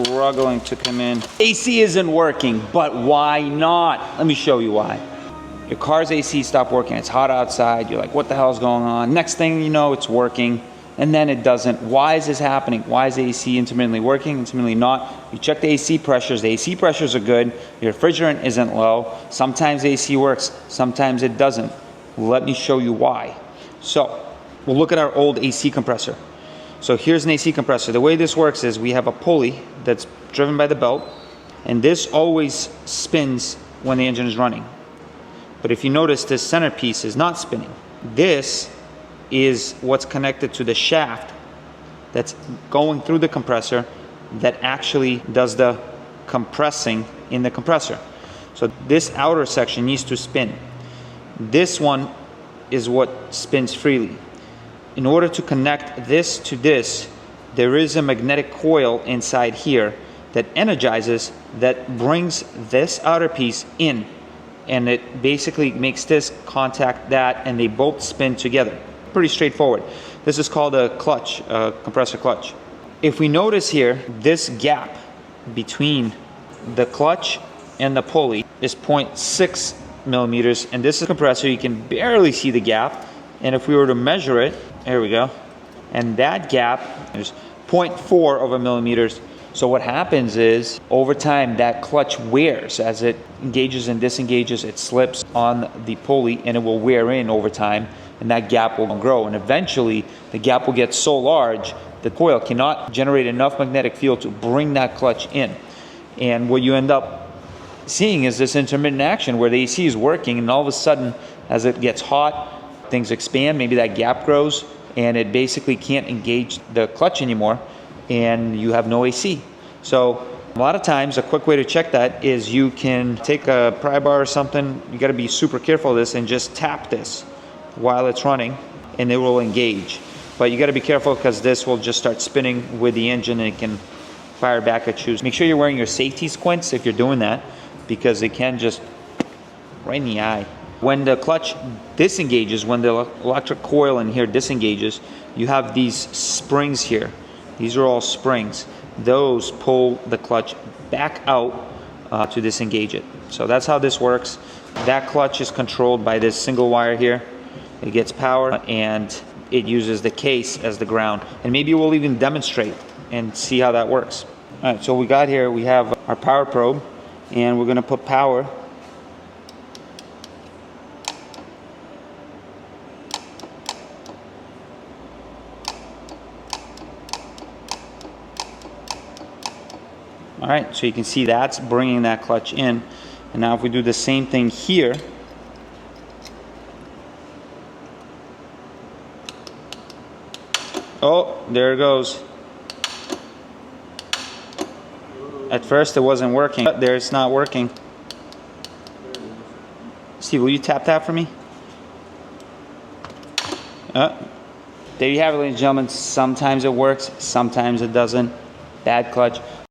struggling to come in. AC isn't working, but why not? Let me show you why. Your car's AC stopped working. It's hot outside. You're like, what the hell's going on? Next thing you know, it's working, and then it doesn't. Why is this happening? Why is the AC intermittently working, intermittently not? You check the AC pressures. The AC pressures are good. Your refrigerant isn't low. Sometimes the AC works. Sometimes it doesn't. Let me show you why. So we'll look at our old AC compressor. So here's an AC compressor. The way this works is we have a pulley that's driven by the belt, and this always spins when the engine is running. But if you notice, this centerpiece is not spinning. This is what's connected to the shaft that's going through the compressor that actually does the compressing in the compressor. So this outer section needs to spin. This one is what spins freely. In order to connect this to this, there is a magnetic coil inside here that energizes, that brings this outer piece in, and it basically makes this contact that, and they both spin together. Pretty straightforward. This is called a clutch, a compressor clutch. If we notice here, this gap between the clutch and the pulley is 0.6 millimeters, and this is a compressor. You can barely see the gap, and if we were to measure it, there we go, and that gap is 0.4 of a millimeters. So what happens is, over time, that clutch wears. As it engages and disengages, it slips on the pulley, and it will wear in over time, and that gap will grow. And eventually, the gap will get so large, the coil cannot generate enough magnetic field to bring that clutch in. And what you end up seeing is this intermittent action where the AC is working, and all of a sudden, as it gets hot, things expand, maybe that gap grows, and it basically can't engage the clutch anymore, and you have no AC. So a lot of times, a quick way to check that is you can take a pry bar or something. You got to be super careful of this and just tap this while it's running, and it will engage. But you got to be careful because this will just start spinning with the engine, and it can fire back at you. Make sure you're wearing your safety squints if you're doing that, because it can just right in the eye. When the clutch disengages, when the electric coil in here disengages, you have these springs here. These are all springs. Those pull the clutch back out to disengage it. So that's how this works. That clutch is controlled by this single wire here. It gets power, and it uses the case as the ground. And maybe we'll even demonstrate and see how that works. All right, so we got here, we have our power probe, and we're gonna put power All right, so you can see that's bringing that clutch in. And now if we do the same thing here, oh, there it goes. At first it wasn't working. There, it's not working. Steve, will you tap that for me? There you have it, ladies and gentlemen. Sometimes it works, sometimes it doesn't. Bad clutch.